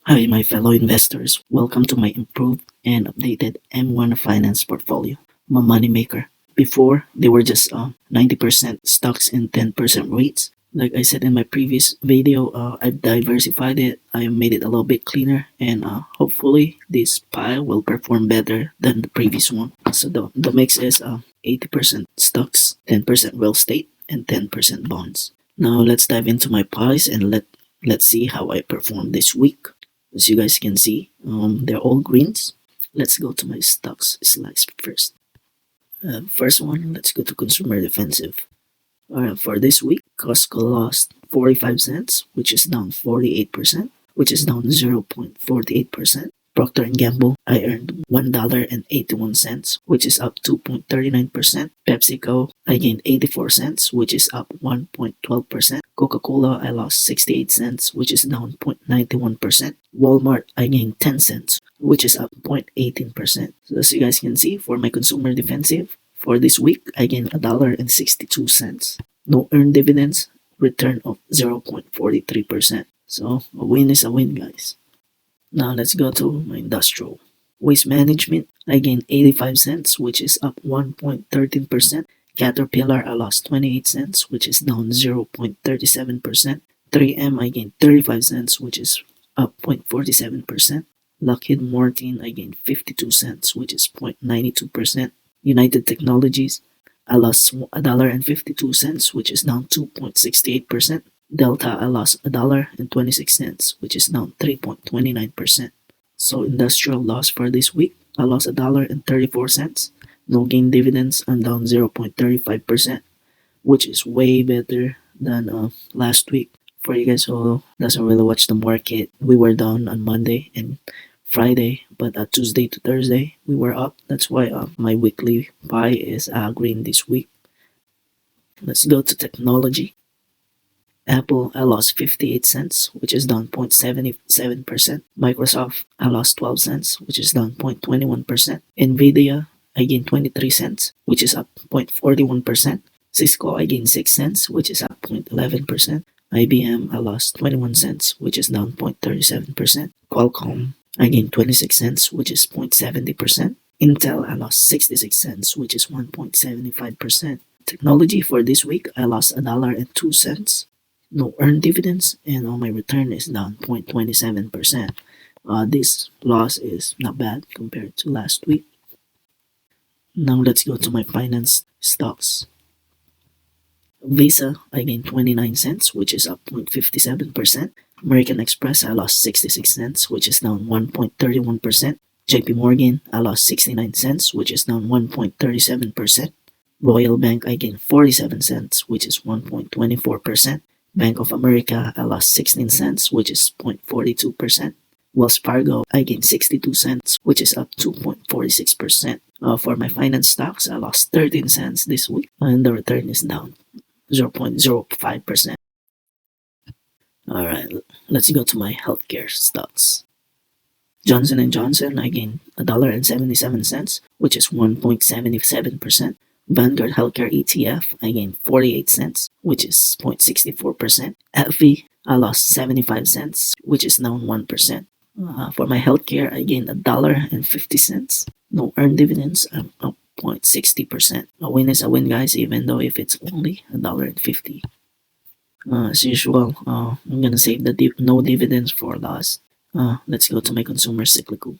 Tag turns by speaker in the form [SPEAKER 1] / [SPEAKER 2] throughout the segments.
[SPEAKER 1] Hi, my fellow investors. Welcome to my improved and updated M1 finance portfolio, my moneymaker. Before, they were just 90% stocks and 10% REITs. Like I said in my previous video, I've diversified it. I made it a little bit cleaner, and hopefully this pile will perform better than the previous one. So the mix is 80% stocks, 10% real estate, and 10% bonds. Now let's dive into my pies and let's see how I performed this week. As you guys can see, they're all greens. Let's go to my stocks slice first. First one, let's go to consumer defensive. For this week, Costco lost 45 cents, which is down 48%, which is down 0.48%. Procter and Gamble, I earned $1.81, which is up 2.39%. PepsiCo, I gained 84 cents, which is up 1.12%. Coca-Cola, I lost 68 cents, which is down 0.91%. Walmart, I gained 10 cents, which is up 0.18%. So as you guys can see, for my consumer defensive, for this week, I gained $1.62. No earned dividends, return of 0.43%. So a win is a win, guys. Now let's go to my industrial. Waste management, I gained 85 cents, which is up 1.13%. Caterpillar, I lost 28 cents, which is down 0.37%. 3M, I gained 35 cents, which is up 0.47%. Lockheed Martin, I gained 52 cents, which is 0.92%. United Technologies, I lost $1.52, which is down 2.68%. Delta, I lost $1.26, which is down 3.29%. So industrial loss for this week, I lost $1.34. No gain dividends, I'm down 0.35%, which is way better than last week. For you guys who doesn't really watch the market, we were down on Monday and Friday, but Tuesday to Thursday we were up. That's why my weekly pie is green this week. Let's go to technology. Apple, I lost 58 cents, which is down 0.77%. Microsoft, I lost 12 cents, which is down 0.21%. Nvidia, I gained 23 cents, which is up 0.41%. Cisco, I gained 6 cents, which is up 0.11%. IBM, I lost 21 cents, which is down 0.37%. Qualcomm, I gained 26 cents, which is 0.70%. Intel, I lost 66 cents, which is 1.75%. Technology for this week, I lost $1.02. No earned dividends, and my return is down 0.27%. This loss is not bad compared to last week. Now let's go to my finance stocks. Visa, I gained 29 cents, which is up 0.57%. American Express, I lost 66 cents, which is down 1.31%. JP Morgan, I lost 69 cents, which is down 1.37%. Royal Bank, I gained 47 cents, which is 1.24%. Bank of America, I lost 16 cents, which is 0.42%. Wells Fargo, I gained 62 cents, which is up 2.46%. For my finance stocks, I lost 13 cents this week, and the return is down 0.05%. Alright, let's go to my healthcare stocks. Johnson & Johnson, I gained $1.77, which is 1.77%. Vanguard Healthcare ETF, I gained 48 cents, which is 0.64%. AbbVie, I lost 75 cents, which is down 1%. For my healthcare, I gained $1.50. No earned dividends, I'm up 0.60%. A win is a win, guys, even though if it's only $1.50. As usual, I'm gonna save the no dividends for last. Let's go to my consumer cyclical.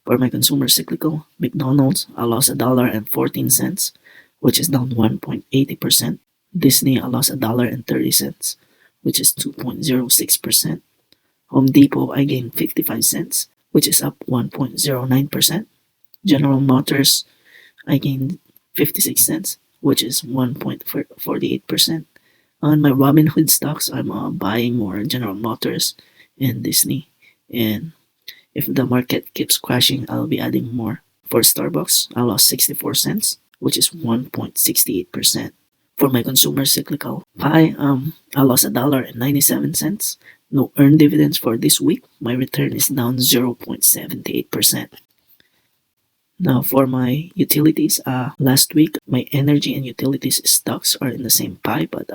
[SPEAKER 1] For my consumer cyclical, McDonald's, I lost $1.14, which is down 1.80%. Disney, I lost $1.30, which is 2.06%. Home Depot, I gained 55 cents, which is up 1.09%. General Motors, I gained 56 cents, which is 1.48%. On my Robinhood stocks, I'm buying more General Motors and Disney, and if the market keeps crashing, I'll be adding more. For Starbucks, I lost 64 cents, which is 1.68%. For my consumer cyclical pie, I lost $1.97. No earned dividends for this week. My return is down 0.78%. Now for my utilities, last week my energy and utilities stocks are in the same pie, but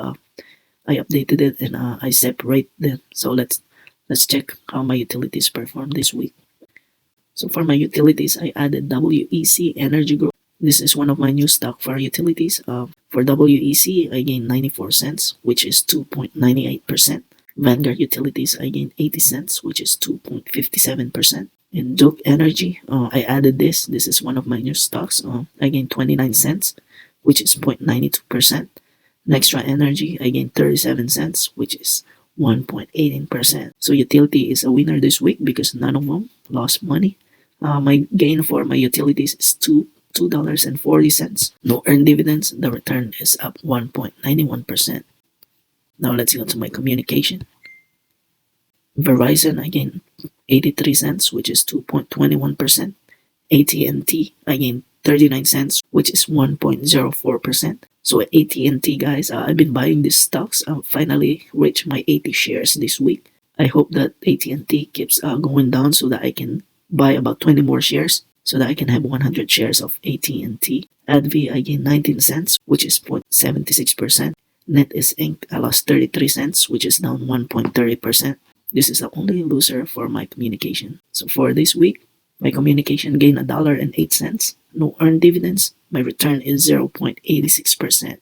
[SPEAKER 1] I updated it and I separate them. So let's Let's check how my utilities performed this week. So for my utilities, I added WEC Energy Group. This is one of my new stock for utilities. For WEC, I gained 94 cents, which is 2.98%. Vanguard Utilities, I gained 80 cents, which is 2.57%. In Duke Energy, I added this. This is one of my new stocks. I gained 29 cents, which is 0.92%. Nextra Energy, I gained 37 cents, which is 1.18%. So utility is a winner this week because none of them lost money. My gain for my utilities is $2.40. No earned dividends. The return is up 1.91%. Now let's go to my communication. Verizon, I gained 83 cents, which is 2.21%. AT&T, I gained 39 cents, which is 1.04%. So at AT&T, guys, I've been buying these stocks. I finally reached my 80 shares this week. I hope that AT&T keeps going down so that I can buy about 20 more shares so that I can have 100 shares of AT&T. ADV, I gained 19 cents, which is 0.76%. NetEase Inc., I lost 33 cents, which is down 1.30%. This is the only loser for my communication. So for this week, my communication gained $1.08. No earned dividends. My return is 0.86%.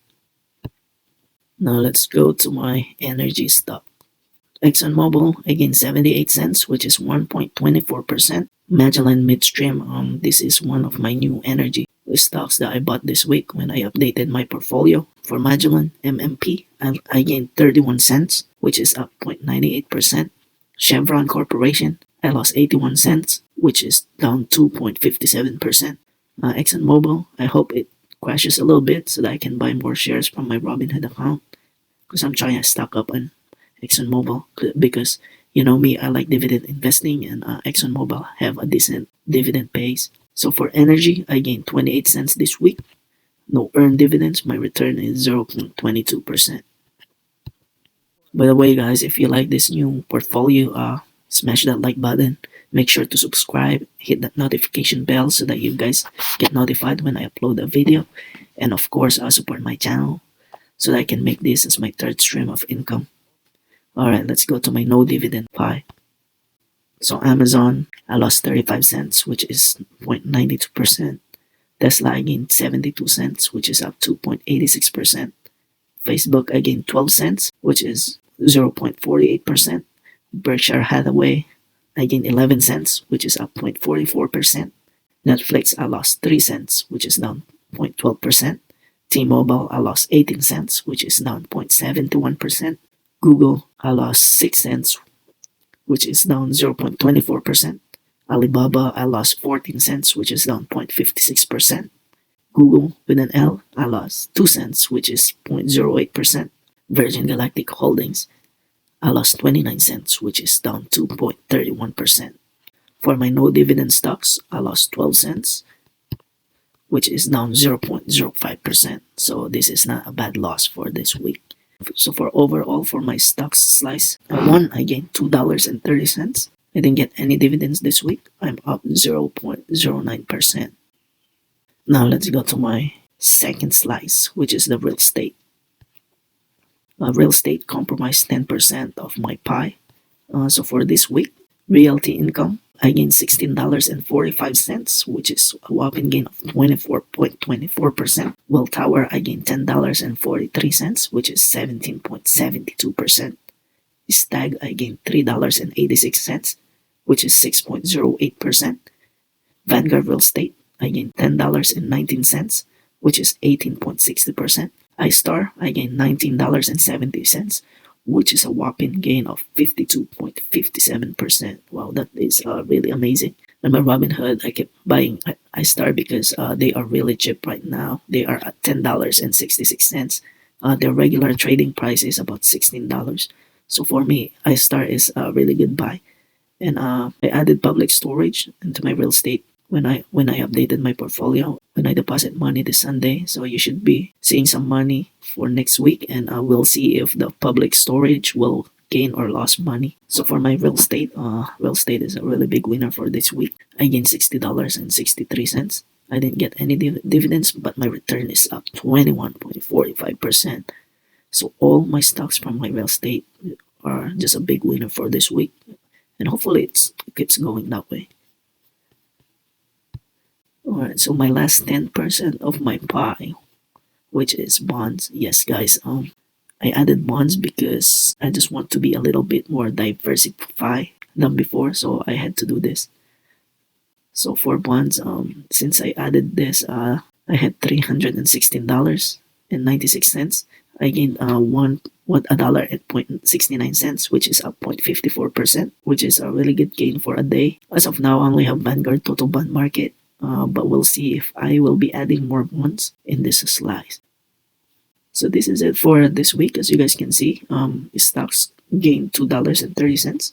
[SPEAKER 1] Now let's go to my energy stock. Exxon Mobil, I gained 78 cents, which is 1.24%. Magellan Midstream, this is one of my new energy stocks that I bought this week when I updated my portfolio. For Magellan MMP, I gained 31 cents, which is up 0.98%. Chevron Corporation, I lost 81 cents, which is down 2.57%. Exxon Mobil, I hope it crashes a little bit so that I can buy more shares from my Robinhood account because I'm trying to stock up on Exxon Mobil because you know me, I like dividend investing and Exxon Mobil have a decent dividend pays. So for energy, I gained 28 cents this week. No earned dividends. My return is 0.22%. By the way, guys, if you like this new portfolio, smash that like button. Make sure to subscribe, hit that notification bell so that you guys get notified when I upload a video. And of course, support my channel so that I can make this as my third stream of income. Alright, let's go to my no dividend pie. So Amazon, I lost 35 cents, which is 0.92%. Tesla, I gained 72 cents, which is up 2.86%. Facebook, I gained 12 cents, which is 0.48%. Berkshire Hathaway, I gained 11 cents, which is up 0.44%. Netflix, I lost 3 cents, which is down 0.12%. T-Mobile, I lost 18 cents, which is down 0.71%. Google, I lost 6 cents, which is down 0.24%. Alibaba, I lost 14 cents, which is down 0.56%. Google, with an L, I lost 2 cents, which is 0.08%. Virgin Galactic Holdings, I lost 29 cents, which is down 2.31%. For my no dividend stocks, I lost 12 cents, which is down 0.05%. So this is not a bad loss for this week. So for overall, for my stocks slice, I gained $2.30. I didn't get any dividends this week. I'm up 0.09%. Now let's go to my second slice, which is the real estate. Real estate comprised 10% of my pie. So for this week, realty income, I gained $16.45, which is a whopping gain of 24.24%. Tower, I gained $10.43, which is 17.72%. Stag, I gained $3.86, which is 6.08%. Vanguard Real Estate, I gained $10.19, which is 18.60%. iStar, I gained $19.70, which is a whopping gain of 52.57%. Wow, that is really amazing. And my Robinhood, I kept buying iStar because they are really cheap right now. They are at $10.66. Their regular trading price is about $16. So for me, iStar is a really good buy. And I added public storage into my real estate when I updated my portfolio, when I deposit money this Sunday. So you should be seeing some money for next week, and we'll see if the public storage will gain or lose money. So for my real estate is a really big winner for this week. I gained $60.63. I didn't get any dividends, but my return is up 21.45%. So all my stocks from my real estate are just a big winner for this week. and hopefully it keeps going that way. Alright, so my last 10% of my pie, which is bonds. Yes, guys, I added bonds because I just want to be a little bit more diversified than before, so I had to do this. So for bonds, since I added this, I had $316.96. I gained a dollar at 0.69 cents, which is up 0.54%, which is a really good gain for a day. As of now, I only have Vanguard Total Bond Market, but we'll see if I will be adding more bonds in this slice. So this is it for this week. As you guys can see, stocks gained $2.30.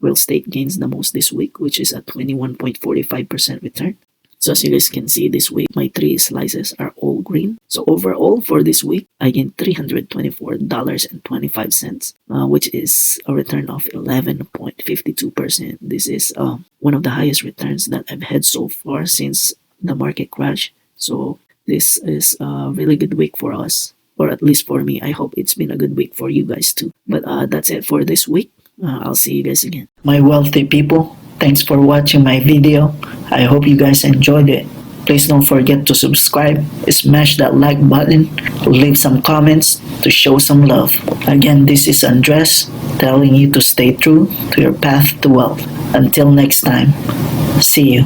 [SPEAKER 1] Real estate gains the most this week, which is a 21.45% return. So as you guys can see this week, my 3 slices are all green. So overall for this week, I gained $324.25, which is a return of 11.52%. This is one of the highest returns that I've had so far since the market crash. So this is a really good week for us, or at least for me. I hope it's been a good week for you guys too. But that's it for this week. I'll see you guys again. My wealthy people, thanks for watching my video. I hope you guys enjoyed it. Please don't forget to subscribe, smash that like button, leave some comments to show some love. Again, this is Andrres telling you to stay true to your path to wealth. Until next time, see you.